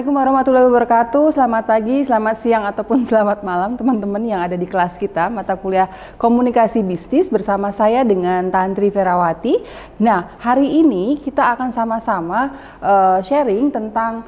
Assalamualaikum warahmatullahi wabarakatuh. Selamat pagi, selamat siang, ataupun selamat malam teman-teman yang ada di kelas kita, mata kuliah komunikasi bisnis bersama saya dengan Tantri Ferawati. Nah, hari ini kita akan sama-sama sharing tentang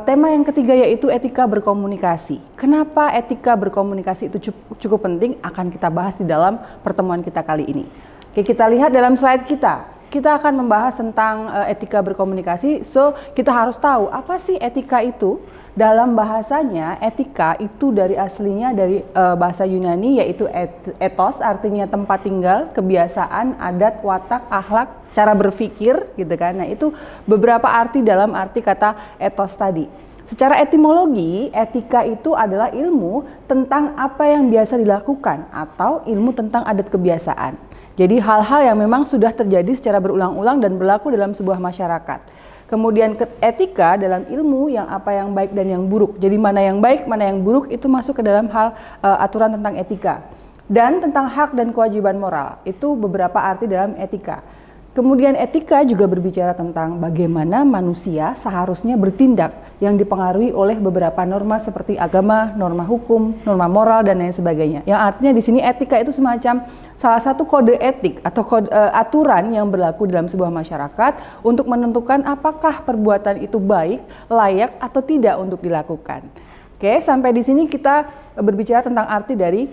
tema yang ketiga, yaitu etika berkomunikasi. Kenapa etika berkomunikasi itu cukup penting, akan kita bahas di dalam pertemuan kita kali ini. Oke, kita lihat dalam slide kita. Kita akan membahas tentang etika berkomunikasi. So, kita harus tahu apa sih etika itu. Dalam bahasanya, etika itu dari aslinya dari bahasa Yunani, yaitu ethos, artinya tempat tinggal, kebiasaan, adat, watak, akhlak, cara berpikir, gitu kan. Nah, itu beberapa arti dalam arti kata ethos tadi. Secara etimologi, etika itu adalah ilmu tentang apa yang biasa dilakukan atau ilmu tentang adat kebiasaan. Jadi hal-hal yang memang sudah terjadi secara berulang-ulang dan berlaku dalam sebuah masyarakat. Kemudian etika dalam ilmu yang apa yang baik dan yang buruk. Jadi mana yang baik, mana yang buruk itu masuk ke dalam hal aturan tentang etika. Dan tentang hak dan kewajiban moral. Itu beberapa arti dalam etika. Kemudian etika juga berbicara tentang bagaimana manusia seharusnya bertindak yang dipengaruhi oleh beberapa norma seperti agama, norma hukum, norma moral, dan lain sebagainya. Yang artinya di sini etika itu semacam salah satu kode etik atau aturan yang berlaku dalam sebuah masyarakat untuk menentukan apakah perbuatan itu baik, layak, atau tidak untuk dilakukan. Oke, sampai di sini kita berbicara tentang arti dari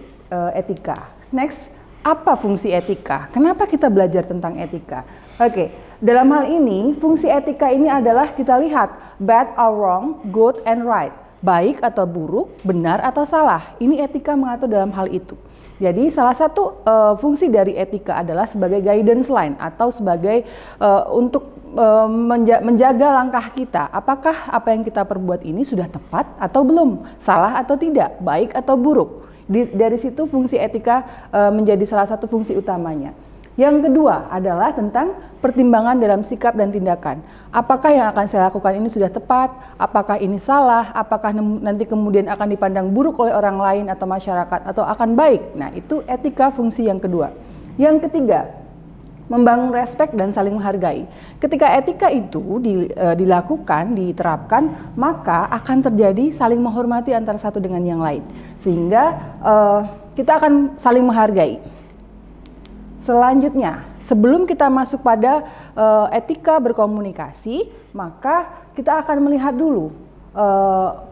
etika. Next. Apa fungsi etika? Kenapa kita belajar tentang etika? Oke, dalam hal ini fungsi etika ini adalah kita lihat bad or wrong, good and right. Baik atau buruk, benar atau salah. Ini etika mengatur dalam hal itu. Jadi salah satu fungsi dari etika adalah sebagai guidance line atau sebagai untuk menjaga langkah kita. Apakah apa yang kita perbuat ini sudah tepat atau belum? Salah atau tidak? Baik atau buruk? Dari situ fungsi etika menjadi salah satu fungsi utamanya. Yang kedua adalah tentang pertimbangan dalam sikap dan tindakan. Apakah yang akan saya lakukan ini sudah tepat? Apakah ini salah? Apakah nanti kemudian akan dipandang buruk oleh orang lain atau masyarakat atau akan baik? Nah, itu etika fungsi yang kedua. Yang ketiga, membangun respek dan saling menghargai. Ketika etika itu dilakukan, diterapkan, maka akan terjadi saling menghormati antara satu dengan yang lain. Sehingga kita akan saling menghargai. Selanjutnya, sebelum kita masuk pada etika berkomunikasi, maka kita akan melihat dulu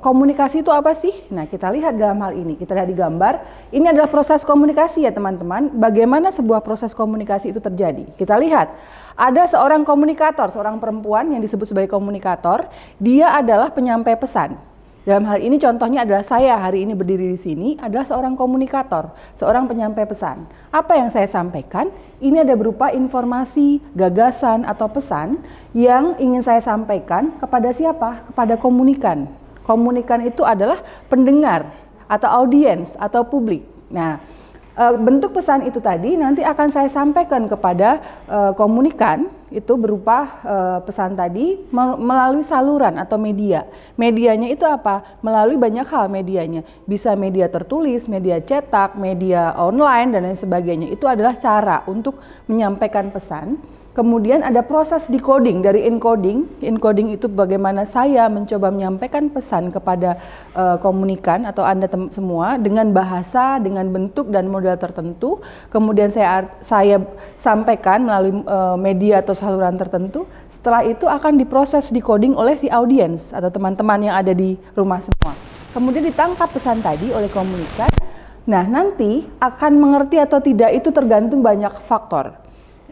komunikasi itu apa sih? Nah, kita lihat dalam hal ini, kita lihat di gambar. Ini adalah proses komunikasi ya teman-teman. Bagaimana sebuah proses komunikasi itu terjadi? Kita lihat, ada seorang komunikator, seorang perempuan yang disebut sebagai komunikator. Dia adalah penyampai pesan. Dalam hal ini contohnya adalah saya hari ini berdiri di sini adalah seorang komunikator, seorang penyampai pesan. Apa yang saya sampaikan? Ini ada berupa informasi, gagasan, atau pesan yang ingin saya sampaikan kepada siapa? Kepada komunikan. Komunikan itu adalah pendengar atau audiens atau publik. Nah, bentuk pesan itu tadi nanti akan saya sampaikan kepada komunikan, itu berupa pesan tadi melalui saluran atau media. Medianya itu apa? Melalui banyak hal medianya. Bisa media tertulis, media cetak, media online, dan lain sebagainya. Itu adalah cara untuk menyampaikan pesan. Kemudian ada proses decoding dari encoding. Encoding itu bagaimana saya mencoba menyampaikan pesan kepada komunikan atau Anda semua dengan bahasa, dengan bentuk dan model tertentu. Kemudian saya sampaikan melalui media atau saluran tertentu. Setelah itu akan diproses decoding oleh si audiens atau teman-teman yang ada di rumah semua. Kemudian ditangkap pesan tadi oleh komunikan. Nah, nanti akan mengerti atau tidak itu tergantung banyak faktor.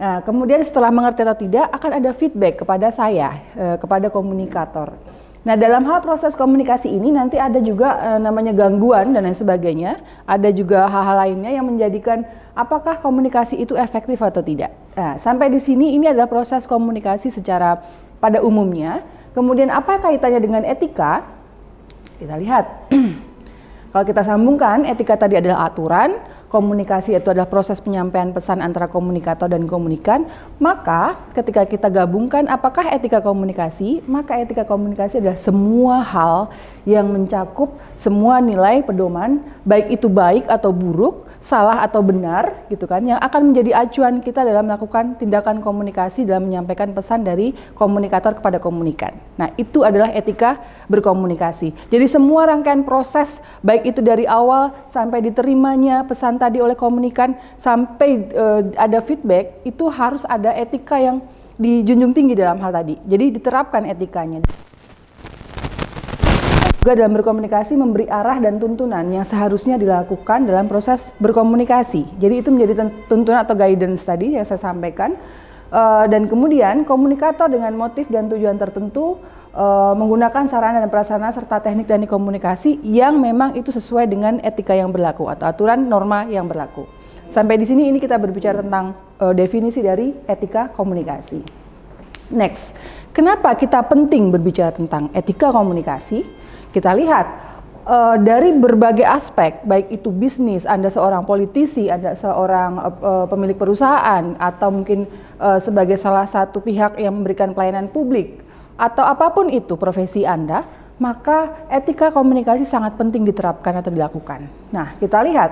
Nah, kemudian setelah mengerti atau tidak akan ada feedback kepada saya, kepada komunikator. Nah, dalam hal proses komunikasi ini nanti ada juga namanya gangguan dan lain sebagainya. Ada juga hal-hal lainnya yang menjadikan apakah komunikasi itu efektif atau tidak. Nah, sampai di sini ini adalah proses komunikasi secara pada umumnya. Kemudian apa kaitannya dengan etika? Kita lihat. Kalau kita sambungkan, etika tadi adalah aturan, komunikasi itu adalah proses penyampaian pesan antara komunikator dan komunikan, maka ketika kita gabungkan apakah etika komunikasi, maka etika komunikasi adalah semua hal yang mencakup semua nilai pedoman, baik itu baik atau buruk, salah atau benar gitu kan, yang akan menjadi acuan kita dalam melakukan tindakan komunikasi dalam menyampaikan pesan dari komunikator kepada komunikan. Nah, itu adalah etika berkomunikasi. Jadi semua rangkaian proses, baik itu dari awal sampai diterimanya pesan tadi oleh komunikan sampai ada feedback, itu harus ada etika yang dijunjung tinggi dalam hal tadi. Jadi diterapkan etikanya. Juga dalam berkomunikasi memberi arah dan tuntunan yang seharusnya dilakukan dalam proses berkomunikasi. Jadi itu menjadi tuntunan atau guidance tadi yang saya sampaikan. Dan kemudian komunikator dengan motif dan tujuan tertentu menggunakan sarana dan prasarana serta teknik teknik komunikasi yang memang itu sesuai dengan etika yang berlaku atau aturan norma yang berlaku. Sampai di sini ini kita berbicara tentang definisi dari etika komunikasi. Next, kenapa kita penting berbicara tentang etika komunikasi? Kita lihat dari berbagai aspek, baik itu bisnis, Anda seorang politisi, Anda seorang pemilik perusahaan, atau mungkin sebagai salah satu pihak yang memberikan pelayanan publik, atau apapun itu profesi Anda, maka etika komunikasi sangat penting diterapkan atau dilakukan. Nah, kita lihat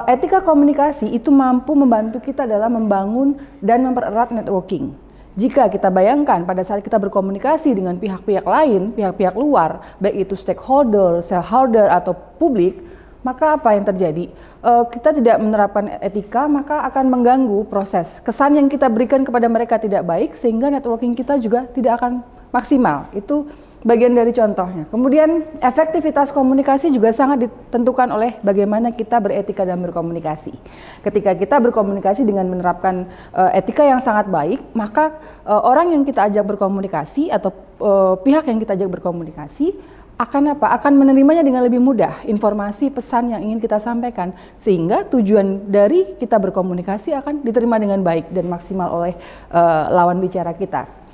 etika komunikasi itu mampu membantu kita dalam membangun dan mempererat networking. Jika kita bayangkan pada saat kita berkomunikasi dengan pihak-pihak lain, pihak-pihak luar, baik itu stakeholder, shareholder, atau publik, maka apa yang terjadi? Kita tidak menerapkan etika, maka akan mengganggu proses. Kesan yang kita berikan kepada mereka tidak baik, sehingga networking kita juga tidak akan maksimal. Itu bagian dari contohnya. Kemudian efektivitas komunikasi juga sangat ditentukan oleh bagaimana kita beretika dalam berkomunikasi. Ketika kita berkomunikasi dengan menerapkan etika yang sangat baik, maka orang yang kita ajak berkomunikasi atau pihak yang kita ajak berkomunikasi akan apa? Akan menerimanya dengan lebih mudah informasi pesan yang ingin kita sampaikan, sehingga tujuan dari kita berkomunikasi akan diterima dengan baik dan maksimal oleh lawan bicara kita.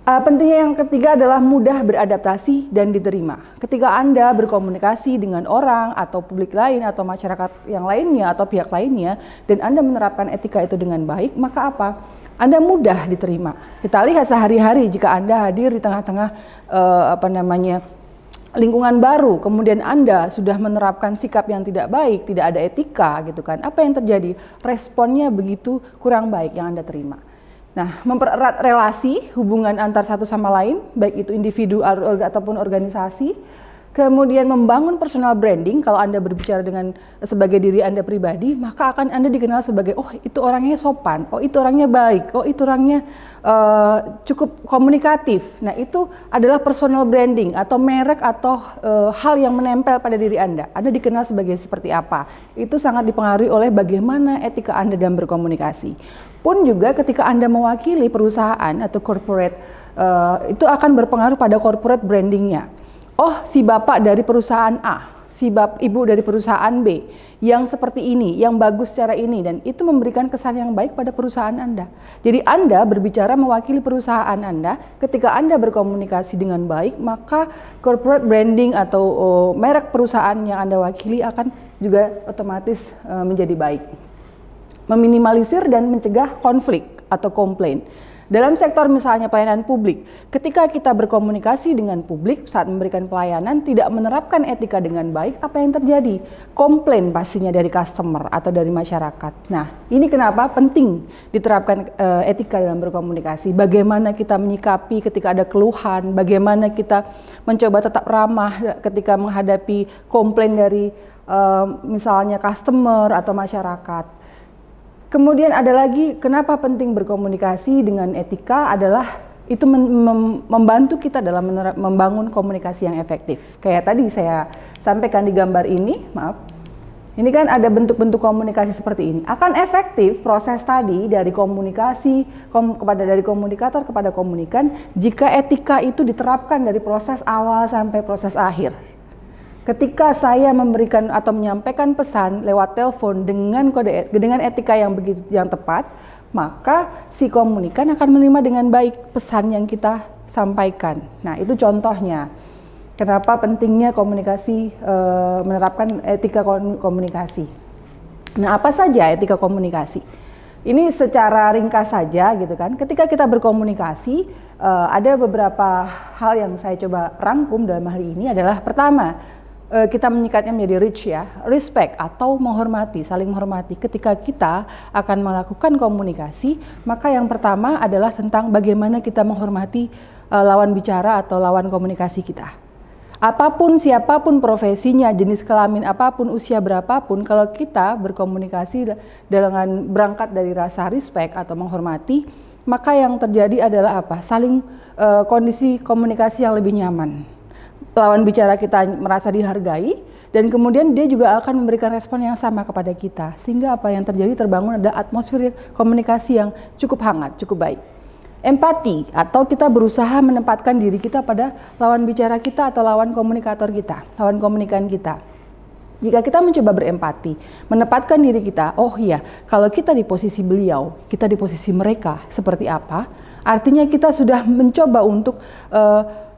Pentingnya yang ketiga adalah mudah beradaptasi dan diterima. Ketika Anda berkomunikasi dengan orang atau publik lain atau masyarakat yang lainnya atau pihak lainnya dan Anda menerapkan etika itu dengan baik, maka apa? Anda mudah diterima. Kita lihat sehari-hari jika Anda hadir di tengah-tengah lingkungan baru, kemudian Anda sudah menerapkan sikap yang tidak baik, tidak ada etika gitu kan. Apa yang terjadi? Responnya begitu kurang baik yang Anda terima. Nah, mempererat relasi, hubungan antar satu sama lain, baik itu individu ataupun organisasi. Kemudian membangun personal branding, kalau Anda berbicara dengan sebagai diri Anda pribadi, maka akan Anda dikenal sebagai, oh itu orangnya sopan, oh itu orangnya baik, oh itu orangnya cukup komunikatif. Nah, itu adalah personal branding atau merek atau hal yang menempel pada diri Anda. Anda dikenal sebagai seperti apa. Itu sangat dipengaruhi oleh bagaimana etika Anda dalam berkomunikasi. Pun juga ketika Anda mewakili perusahaan atau corporate, itu akan berpengaruh pada corporate brandingnya. Oh, si bapak dari perusahaan A, si ibu dari perusahaan B, yang seperti ini, yang bagus secara ini, dan itu memberikan kesan yang baik pada perusahaan Anda. Jadi Anda berbicara mewakili perusahaan Anda, ketika Anda berkomunikasi dengan baik, maka corporate branding atau merek perusahaan yang Anda wakili akan juga otomatis menjadi baik. Meminimalisir dan mencegah konflik atau komplain. Dalam sektor misalnya pelayanan publik, ketika kita berkomunikasi dengan publik saat memberikan pelayanan tidak menerapkan etika dengan baik, apa yang terjadi? Komplain pastinya dari customer atau dari masyarakat. Nah, ini kenapa penting diterapkan etika dalam berkomunikasi. Bagaimana kita menyikapi ketika ada keluhan, bagaimana kita mencoba tetap ramah ketika menghadapi komplain dari misalnya customer atau masyarakat. Kemudian ada lagi, kenapa penting berkomunikasi dengan etika adalah itu membantu kita dalam membangun komunikasi yang efektif. Kayak tadi saya sampaikan di gambar ini, maaf. Ini kan ada bentuk-bentuk komunikasi seperti ini. Akan efektif proses tadi dari komunikasi dari komunikator kepada komunikan jika etika itu diterapkan dari proses awal sampai proses akhir. Ketika saya memberikan atau menyampaikan pesan lewat telepon dengan etika yang tepat, maka si komunikan akan menerima dengan baik pesan yang kita sampaikan. Nah, itu contohnya. Kenapa pentingnya komunikasi, menerapkan etika komunikasi. Nah, apa saja etika komunikasi? Ini secara ringkas saja gitu kan. Ketika kita berkomunikasi, ada beberapa hal yang saya coba rangkum dalam hal ini adalah pertama, kita menyikatnya menjadi rich ya, respect atau menghormati, saling menghormati. Ketika kita akan melakukan komunikasi, maka yang pertama adalah tentang bagaimana kita menghormati lawan bicara atau lawan komunikasi kita. Apapun, siapapun profesinya, jenis kelamin apapun, usia berapapun, kalau kita berkomunikasi dengan berangkat dari rasa respect atau menghormati, maka yang terjadi adalah apa? Saling kondisi komunikasi yang lebih nyaman. Lawan bicara kita merasa dihargai dan kemudian dia juga akan memberikan respon yang sama kepada kita, sehingga apa yang terjadi terbangun ada atmosfer komunikasi yang cukup hangat, cukup baik. Empati atau kita berusaha menempatkan diri kita pada lawan bicara kita atau lawan komunikator kita, lawan komunikan kita. Jika kita mencoba berempati, menempatkan diri kita, oh iya, kalau kita di posisi beliau, kita di posisi mereka, seperti apa? Artinya kita sudah mencoba untuk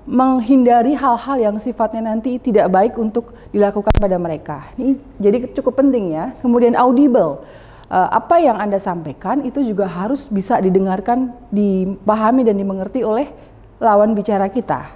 menghindari hal-hal yang sifatnya nanti tidak baik untuk dilakukan pada mereka. Ini jadi cukup penting ya. Kemudian audible, apa yang Anda sampaikan itu juga harus bisa didengarkan, dipahami dan dimengerti oleh lawan bicara kita.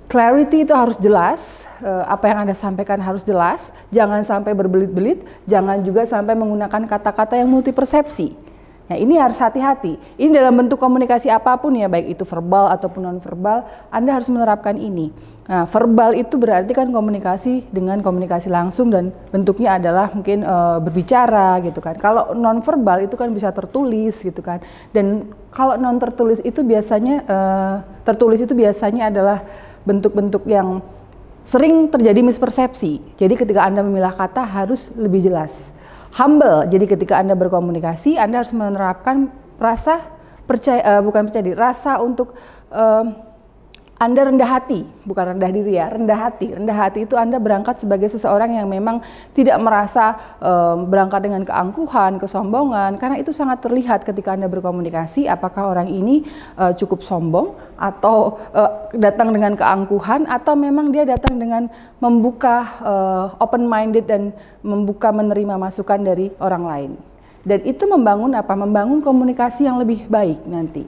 Clarity itu harus jelas, apa yang Anda sampaikan harus jelas, jangan sampai berbelit-belit, jangan juga sampai menggunakan kata-kata yang multipersepsi. Nah, ini harus hati-hati. Ini dalam bentuk komunikasi apapun ya, baik itu verbal ataupun non-verbal, Anda harus menerapkan ini. Nah, verbal itu berarti kan komunikasi dengan komunikasi langsung dan bentuknya adalah mungkin berbicara gitu kan. Kalau non-verbal itu kan bisa tertulis gitu kan. Dan kalau non tertulis itu biasanya tertulis itu biasanya adalah bentuk-bentuk yang sering terjadi mispersepsi. Jadi ketika Anda memilah kata harus lebih jelas. Humble, jadi ketika Anda berkomunikasi, Anda harus menerapkan rasa rasa untuk Anda rendah hati, bukan rendah diri ya, rendah hati. Rendah hati itu Anda berangkat sebagai seseorang yang memang tidak merasa berangkat dengan keangkuhan, kesombongan, karena itu sangat terlihat ketika Anda berkomunikasi, apakah orang ini cukup sombong, atau datang dengan keangkuhan, atau memang dia datang dengan membuka open-minded dan membuka menerima masukan dari orang lain. Dan itu membangun apa? Membangun komunikasi yang lebih baik nanti.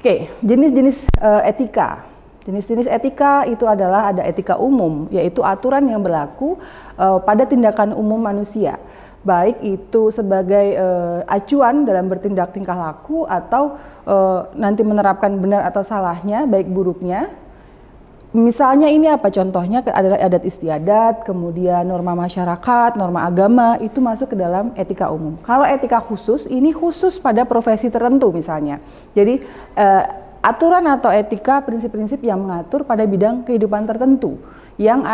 Oke, jenis-jenis etika. Jenis-jenis etika itu adalah ada etika umum, yaitu aturan yang berlaku pada tindakan umum manusia. Baik itu sebagai acuan dalam bertindak tingkah laku atau nanti menerapkan benar atau salahnya, baik buruknya. Misalnya ini apa contohnya adalah adat istiadat, kemudian norma masyarakat, norma agama, itu masuk ke dalam etika umum. Kalau etika khusus, ini khusus pada profesi tertentu misalnya. Jadi aturan atau etika prinsip-prinsip yang mengatur pada bidang kehidupan tertentu. Yang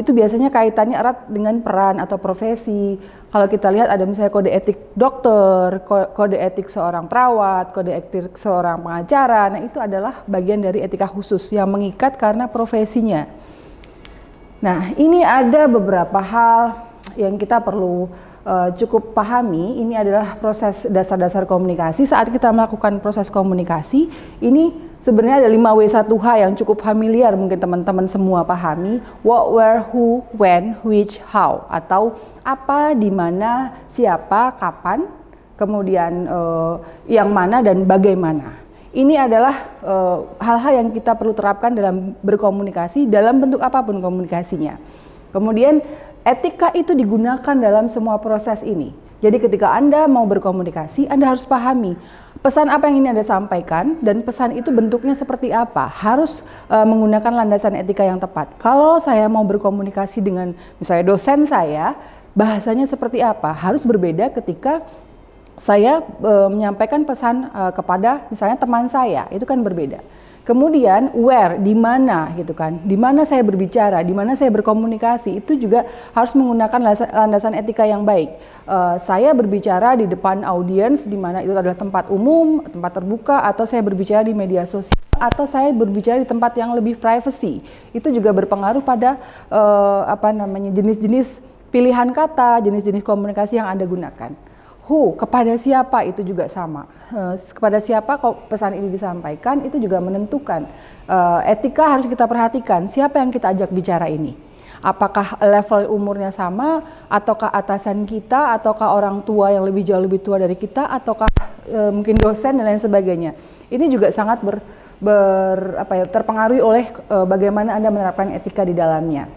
itu biasanya kaitannya erat dengan peran atau profesi. Kalau kita lihat ada misalnya kode etik dokter, kode etik seorang perawat, kode etik seorang pengacara. Nah, itu adalah bagian dari etika khusus yang mengikat karena profesinya. Nah, ini ada beberapa hal yang kita perlu cukup pahami. Ini adalah proses dasar-dasar komunikasi. Saat kita melakukan proses komunikasi, ini sebenarnya ada 5W1H yang cukup familiar, mungkin teman-teman semua pahami. What, where, who, when, which, how. Atau apa, di mana, siapa, kapan, kemudian yang mana dan bagaimana. Ini adalah hal-hal yang kita perlu terapkan dalam berkomunikasi, dalam bentuk apapun komunikasinya. Kemudian etika itu digunakan dalam semua proses ini. Jadi ketika Anda mau berkomunikasi, Anda harus pahami pesan apa yang ingin Anda sampaikan dan pesan itu bentuknya seperti apa. Harus menggunakan landasan etika yang tepat. Kalau saya mau berkomunikasi dengan misalnya dosen saya, bahasanya seperti apa? Harus berbeda ketika saya menyampaikan pesan kepada misalnya teman saya, itu kan berbeda. Kemudian where, di mana gitu kan, di mana saya berbicara, di mana saya berkomunikasi, itu juga harus menggunakan landasan etika yang baik. Saya berbicara di depan audiens, di mana itu adalah tempat umum, tempat terbuka, atau saya berbicara di media sosial, atau saya berbicara di tempat yang lebih privacy. Itu juga berpengaruh pada jenis-jenis pilihan kata, jenis-jenis komunikasi yang Anda gunakan. Who, kepada siapa, itu juga sama. Kepada siapa pesan ini disampaikan, itu juga menentukan. Etika harus kita perhatikan, siapa yang kita ajak bicara ini. Apakah level umurnya sama, ataukah atasan kita, ataukah orang tua yang jauh lebih tua dari kita, ataukah mungkin dosen dan lain sebagainya. Ini juga sangat terpengaruhi oleh bagaimana Anda menerapkan etika di dalamnya.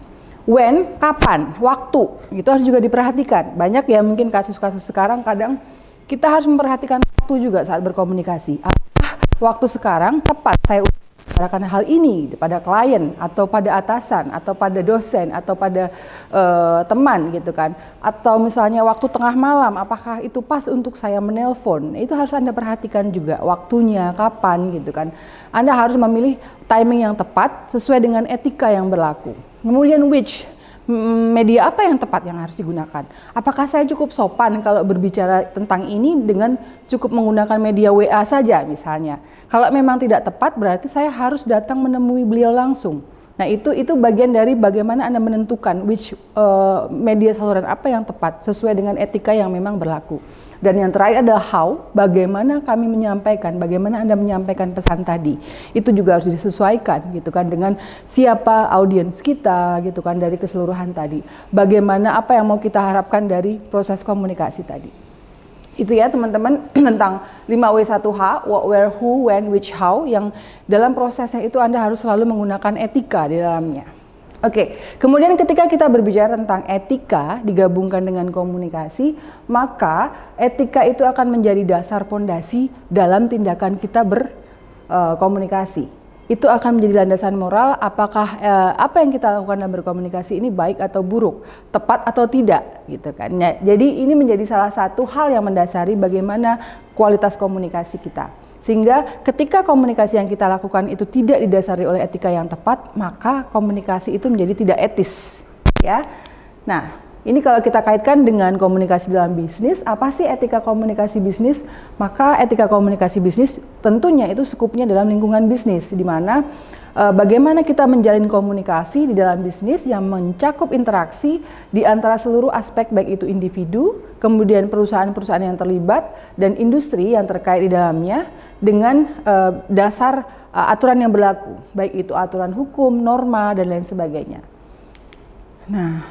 when, kapan, waktu, itu harus juga diperhatikan. Banyak ya mungkin kasus-kasus sekarang kadang kita harus memperhatikan waktu juga saat berkomunikasi. Apakah waktu sekarang tepat saya bicarakan hal ini pada klien atau pada atasan atau pada dosen atau pada teman gitu kan, atau misalnya waktu tengah malam, apakah itu pas untuk saya menelpon? Itu harus Anda perhatikan juga waktunya kapan gitu kan. Anda harus memilih timing yang tepat sesuai dengan etika yang berlaku. Kemudian which media apa yang tepat yang harus digunakan? Apakah saya cukup sopan kalau berbicara tentang ini dengan cukup menggunakan media WA saja misalnya? Kalau memang tidak tepat berarti saya harus datang menemui beliau langsung. Nah itu bagian dari bagaimana Anda menentukan which media saluran apa yang tepat sesuai dengan etika yang memang berlaku. Dan yang terakhir adalah how, bagaimana kami menyampaikan, bagaimana Anda menyampaikan pesan tadi. Itu juga harus disesuaikan gitu kan dengan siapa audiens kita gitu kan dari keseluruhan tadi. Bagaimana apa yang mau kita harapkan dari proses komunikasi tadi. Itu ya teman-teman tentang 5W1H, what, where, who, when, which, how, yang dalam prosesnya itu Anda harus selalu menggunakan etika di dalamnya. Oke, kemudian ketika kita berbicara tentang etika digabungkan dengan komunikasi, maka etika itu akan menjadi dasar pondasi dalam tindakan kita berkomunikasi. Itu akan menjadi landasan moral apakah apa yang kita lakukan dalam berkomunikasi ini baik atau buruk, tepat atau tidak gitu kan. Ya, jadi ini menjadi salah satu hal yang mendasari bagaimana kualitas komunikasi kita. Sehingga ketika komunikasi yang kita lakukan itu tidak didasari oleh etika yang tepat, maka komunikasi itu menjadi tidak etis ya. Nah, ini kalau kita kaitkan dengan komunikasi dalam bisnis, apa sih etika komunikasi bisnis? Maka etika komunikasi bisnis tentunya itu skupnya dalam lingkungan bisnis, di mana bagaimana kita menjalin komunikasi di dalam bisnis yang mencakup interaksi di antara seluruh aspek, baik itu individu, kemudian perusahaan-perusahaan yang terlibat, dan industri yang terkait di dalamnya dengan dasar aturan yang berlaku, baik itu aturan hukum, norma, dan lain sebagainya. Nah,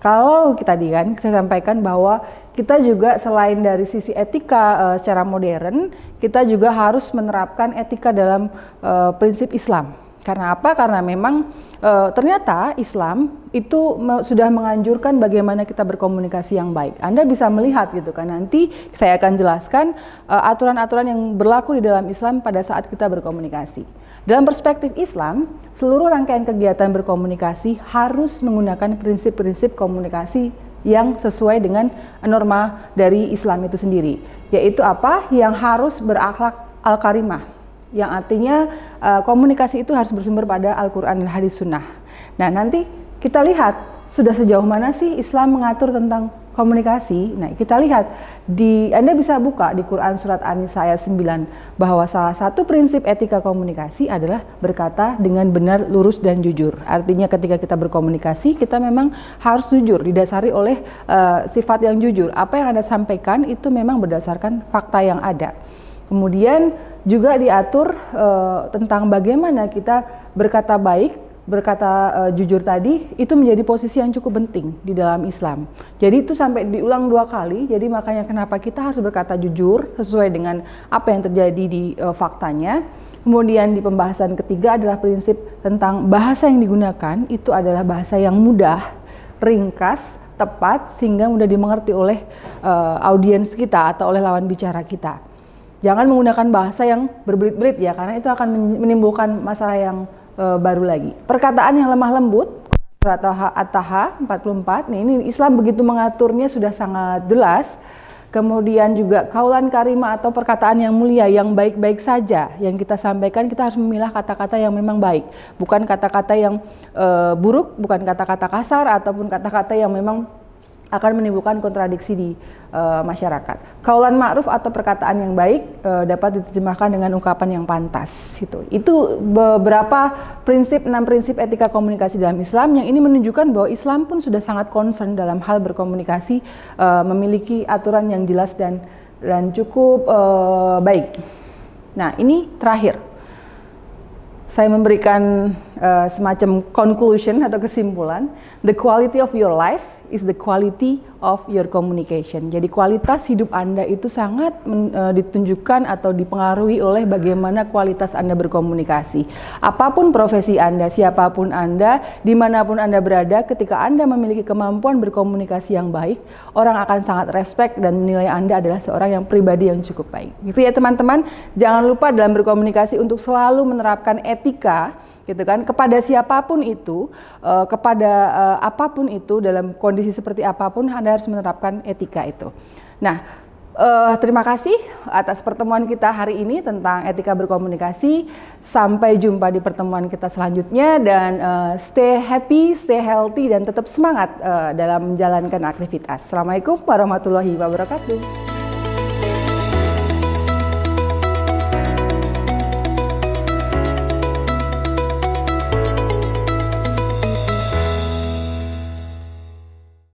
kalau tadi kan saya sampaikan bahwa kita juga selain dari sisi etika secara modern, kita juga harus menerapkan etika dalam prinsip Islam. Karena apa? Karena memang ternyata Islam itu sudah menganjurkan bagaimana kita berkomunikasi yang baik. Anda bisa melihat gitu kan, nanti saya akan jelaskan aturan-aturan yang berlaku di dalam Islam pada saat kita berkomunikasi. Dalam perspektif Islam, seluruh rangkaian kegiatan berkomunikasi harus menggunakan prinsip-prinsip komunikasi yang sesuai dengan norma dari Islam itu sendiri. Yaitu apa? Yang harus berakhlak al-karimah. Yang artinya komunikasi itu harus bersumber pada Al-Quran dan Hadis Sunnah. Nah nanti kita lihat sudah sejauh mana sih Islam mengatur tentang komunikasi. Nah kita lihat, Anda bisa buka di Quran surat An-Nisa ayat 9 bahwa salah satu prinsip etika komunikasi adalah berkata dengan benar, lurus, dan jujur. Artinya ketika kita berkomunikasi kita memang harus jujur, didasari oleh sifat yang jujur. Apa yang Anda sampaikan itu memang berdasarkan fakta yang ada. Kemudian juga diatur tentang bagaimana kita berkata baik, berkata jujur tadi, itu menjadi posisi yang cukup penting di dalam Islam. Jadi itu sampai diulang 2 kali, jadi makanya kenapa kita harus berkata jujur sesuai dengan apa yang terjadi di faktanya. Kemudian di pembahasan ketiga adalah prinsip tentang bahasa yang digunakan, itu adalah bahasa yang mudah, ringkas, tepat, sehingga mudah dimengerti oleh audiens kita atau oleh lawan bicara kita. Jangan menggunakan bahasa yang berbelit-belit ya, karena itu akan menimbulkan masalah yang baru lagi. Perkataan yang lemah lembut, surat At-Taha 44, ini Islam begitu mengaturnya sudah sangat jelas. Kemudian juga kaulan karimah atau perkataan yang mulia, yang baik-baik saja. Yang kita sampaikan, kita harus memilah kata-kata yang memang baik. Bukan kata-kata yang buruk, bukan kata-kata kasar, ataupun kata-kata yang memang akan menimbulkan kontradiksi di masyarakat. Kaulan ma'ruf atau perkataan yang baik dapat diterjemahkan dengan ungkapan yang pantas. Itu beberapa prinsip, 6 prinsip etika komunikasi dalam Islam yang ini menunjukkan bahwa Islam pun sudah sangat concern dalam hal berkomunikasi, memiliki aturan yang jelas dan cukup baik. Nah ini terakhir, saya memberikan semacam conclusion atau kesimpulan. The quality of your life is the quality of your communication. Jadi kualitas hidup Anda itu sangat ditunjukkan atau dipengaruhi oleh bagaimana kualitas Anda berkomunikasi. Apapun profesi Anda, siapapun Anda, dimanapun Anda berada, ketika Anda memiliki kemampuan berkomunikasi yang baik, orang akan sangat respect dan menilai Anda adalah seorang yang pribadi yang cukup baik. Gitu ya teman-teman, jangan lupa dalam berkomunikasi untuk selalu menerapkan etika, gitu kan, kepada siapapun itu, kepada apapun itu, dalam kondisi seperti apapun Anda harus menerapkan etika itu. Nah, terima kasih atas pertemuan kita hari ini tentang etika berkomunikasi. Sampai jumpa di pertemuan kita selanjutnya, dan stay happy, stay healthy, dan tetap semangat dalam menjalankan aktivitas. Assalamualaikum warahmatullahi wabarakatuh.